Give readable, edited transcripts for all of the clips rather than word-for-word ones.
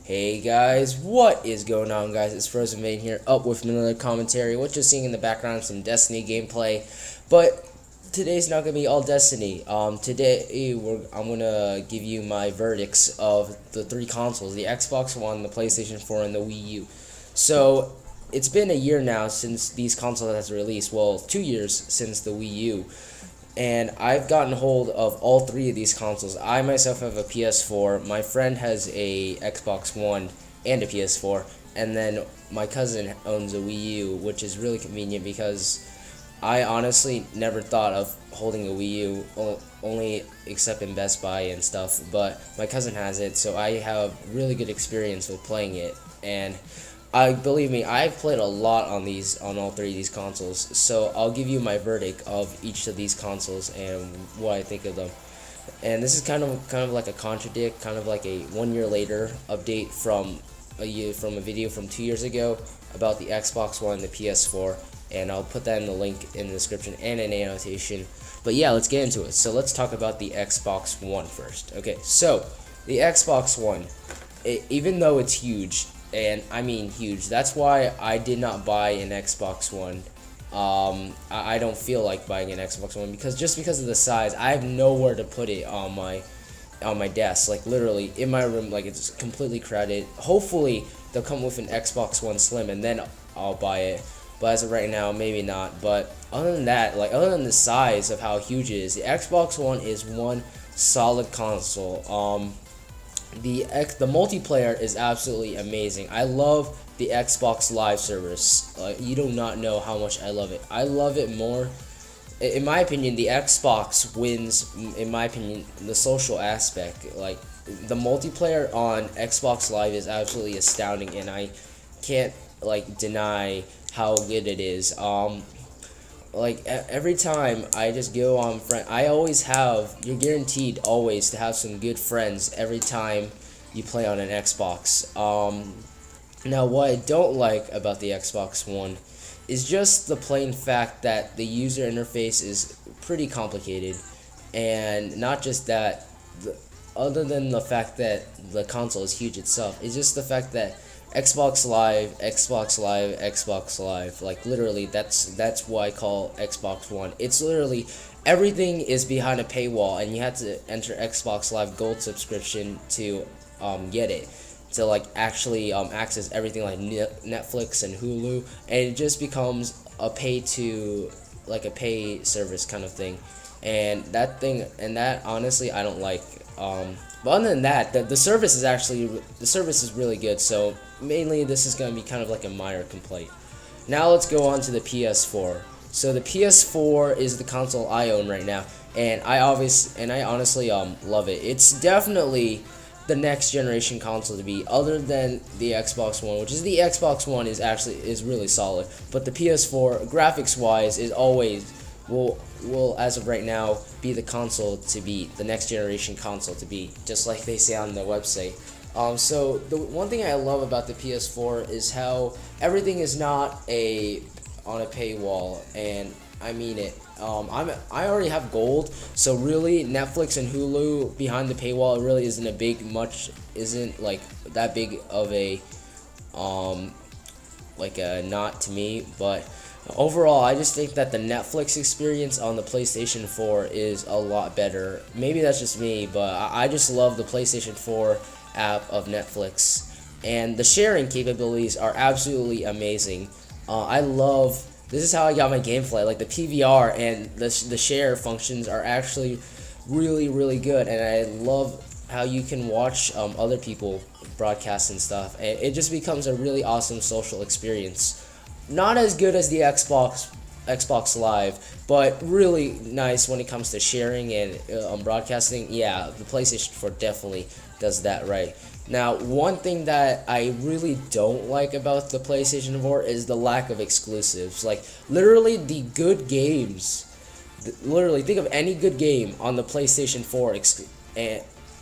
Hey guys, what is going on, guys? It's Frozen Vein here, up with another commentary. What you're seeing in the background, some Destiny gameplay, but today's not gonna be all Destiny. Today I'm gonna give you my verdicts of the three consoles: the Xbox One, the PlayStation 4, and the Wii U. So it's been a year now since these consoles has released. Well, 2 years since the Wii U. And I've gotten hold of all three of these consoles. I myself have a PS4, my friend has a Xbox One and a PS4, and then my cousin owns a Wii U, which is really convenient because I honestly never thought of holding a Wii U, only except in Best Buy and stuff, but my cousin has it, so I have really good experience with playing it. And believe me, I've played a lot on all three of these consoles, so I'll give you my verdict of each of these consoles and what I think of them. And this is kind of like a contradict, kind of like a 1 year later update from a video from 2 years ago about the Xbox One and the PS4, and I'll put that in the link in the description and in annotation. But yeah, let's get into it. So let's talk about the Xbox One first. Okay, so the Xbox One, even though it's huge, and I mean huge, that's why I did not buy an Xbox One. I don't feel like buying an Xbox One because of the size. I have nowhere to put it on my desk, like literally in my room, like it's completely crowded. Hopefully they'll come with an Xbox One Slim and then I'll buy it, but as of right now, maybe not. But other than that, like other than the size of how huge it is, the Xbox One is one solid console. The multiplayer is absolutely amazing. I love the Xbox Live service. You do not know how much I love it. I love it more. In my opinion, the Xbox wins, in my opinion, the social aspect. Like, the multiplayer on Xbox Live is absolutely astounding, and I can't, deny how good it is. Every time I just go on you're guaranteed always to have some good friends every time you play on an Xbox. Now, what I don't like about the Xbox One is just the plain fact that the user interface is pretty complicated, and not just that, other than the fact that the console is huge itself, it's just the fact that Xbox Live, like literally that's what I call Xbox One. It's literally everything is behind a paywall, and you have to enter Xbox Live Gold subscription to get it, to actually access everything like Netflix and Hulu, and it just becomes a pay service kind of thing, and that honestly I don't like. But other than that, the service is really good. So mainly this is going to be kind of like a minor complaint. Now let's go on to the PS4. So the PS4 is the console I own right now, and I honestly love it. It's definitely the next generation console to be, other than the Xbox One, which is the Xbox One is really solid. But the PS4, graphics wise, is always will as of right now be the console to beat, the next generation console to beat, just like they say on the website. So the one thing I love about the PS4 is how everything is not on a paywall, and I mean it. I already have gold, so really Netflix and Hulu behind the paywall really isn't that big of a not to me. But overall, I just think that the Netflix experience on the PlayStation 4 is a lot better. Maybe that's just me, but I just love the PlayStation 4 app of Netflix, and the sharing capabilities are absolutely amazing. This is how I got my gameplay. Like the PVR and the share functions are actually really, really good, and I love how you can watch other people broadcast and stuff. And it just becomes a really awesome social experience. Not as good as the Xbox Live, but really nice when it comes to sharing and broadcasting. Yeah, the PlayStation 4 definitely does that right. Now, one thing that I really don't like about the PlayStation 4 is the lack of exclusives. Like, literally, the good games. Literally, think of any good game on the PlayStation 4.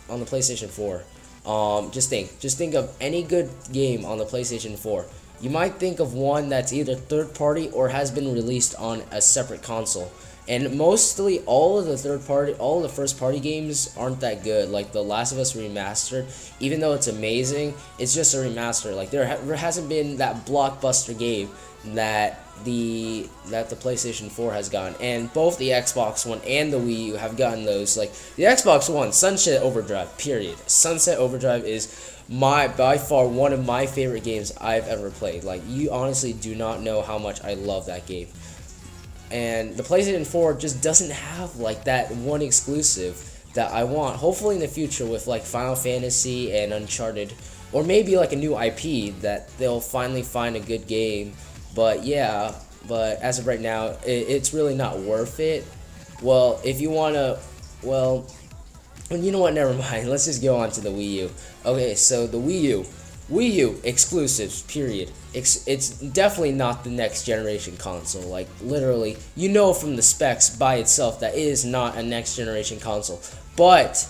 On the PlayStation 4. Just think of any good game on the PlayStation 4. You might think of one that's either third party or has been released on a separate console, And mostly all of the first party games aren't that good. Like The Last of Us Remastered, even though it's amazing, it's just a remaster. Like there hasn't been that blockbuster game that the PlayStation 4 has gotten, and both the Xbox One and the Wii U have gotten those. Like the Xbox One, Sunset Overdrive, period. Sunset Overdrive is by far one of my favorite games I've ever played. Like, you honestly do not know how much I love that game. And the PlayStation 4 just doesn't have like that one exclusive that I want. Hopefully in the future with like Final Fantasy and Uncharted, or maybe like a new IP, that they'll finally find a good game. But yeah, but as of right now, it's really not worth it. Well, if you wanna, well, you know what, never mind. Let's just go on to the Wii U. Okay, so the Wii U exclusives, period. It's definitely not the next generation console. Like, literally, you know from the specs by itself that it is not a next generation console. But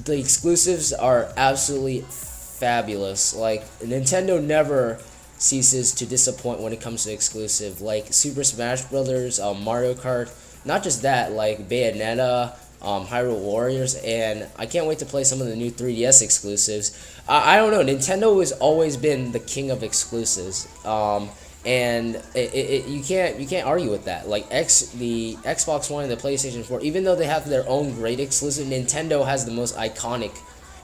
the exclusives are absolutely fabulous. Like, Nintendo never ceases to disappoint when it comes to exclusive. Like Super Smash Brothers, Mario Kart, not just that, like Bayonetta, Hyrule Warriors, and I can't wait to play some of the new 3DS exclusives. I don't know, Nintendo has always been the king of exclusives, and you can't argue with that. Like the Xbox One and the PlayStation 4, even though they have their own great exclusive, Nintendo has the most iconic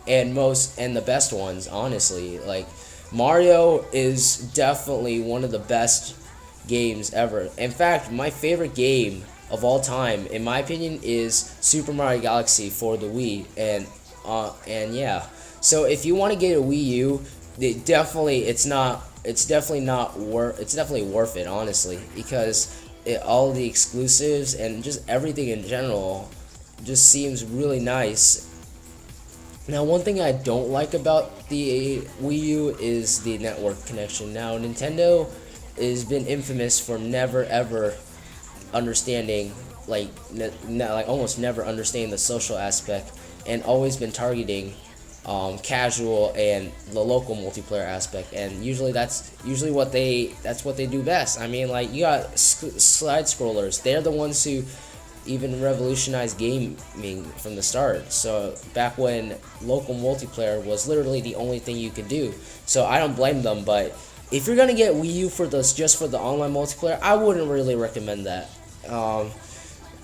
and the best ones, honestly. Like Mario is definitely one of the best games ever. In fact, my favorite game of all time, in my opinion, is Super Mario Galaxy for the Wii, and yeah. So if you want to get a Wii U, it's definitely worth it, honestly, because all the exclusives and just everything in general just seems really nice. Now, one thing I don't like about the Wii U is the network connection. Now, Nintendo has been infamous for never ever understanding, like almost never understanding the social aspect, and always been targeting casual and the local multiplayer aspect, and usually that's what they do best. I mean, like, you got side scrollers. They're the ones who even revolutionized gaming from the start. So back when local multiplayer was literally the only thing you could do. So I don't blame them, but if you're gonna get Wii U just for the online multiplayer, I wouldn't really recommend that.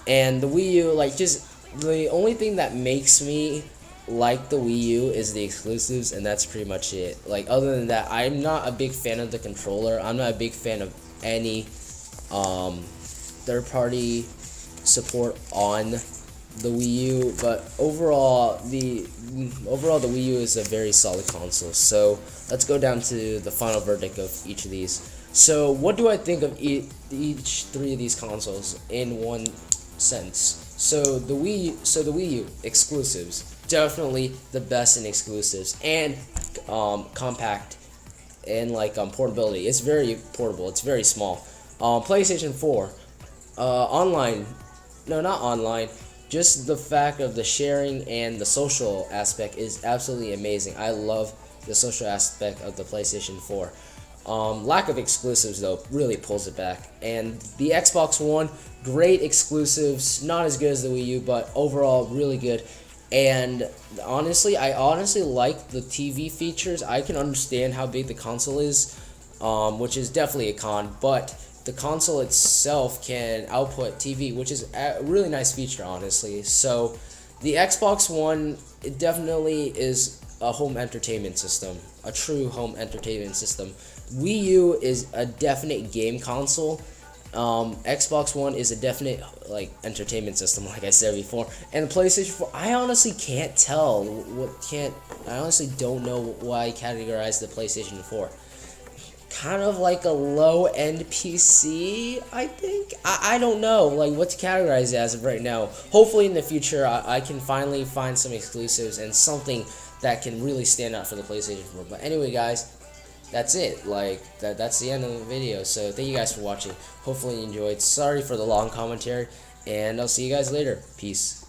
And the Wii U, like, just the only thing that makes me like the Wii U is the exclusives, and that's pretty much it. Like, other than that, I'm not a big fan of the controller. I'm not a big fan of any third-party support on the Wii U, but overall the Wii U is a very solid console. So let's go down to the final verdict of each of these. So what do I think of each three of these consoles in one sense? So the Wii U exclusives, definitely the best in exclusives, and compact, and like portability. It's very portable. It's very small. PlayStation 4, online. No, not online. Just the fact of the sharing and the social aspect is absolutely amazing. I love the social aspect of the PlayStation 4. Lack of exclusives, though, really pulls it back. And the Xbox One, great exclusives, not as good as the Wii U, but overall really good. And I honestly like the TV features. I can understand how big the console is, which is definitely a con, but the console itself can output TV, which is a really nice feature, honestly. So the Xbox One, it definitely is a home entertainment system, a true home entertainment system. Wii U is a definite game console. Xbox One is a definite like entertainment system, like I said before. And the PlayStation 4, I honestly can't tell I honestly don't know why I categorize the PlayStation 4. Kind of like a low-end PC, I think. I don't know like what to categorize it as of right now. Hopefully in the future I can finally find some exclusives and something that can really stand out for the PlayStation 4. But anyway, guys, that's it. Like, that's the end of the video. So thank you guys for watching. Hopefully you enjoyed. Sorry for the long commentary, and I'll see you guys later. Peace.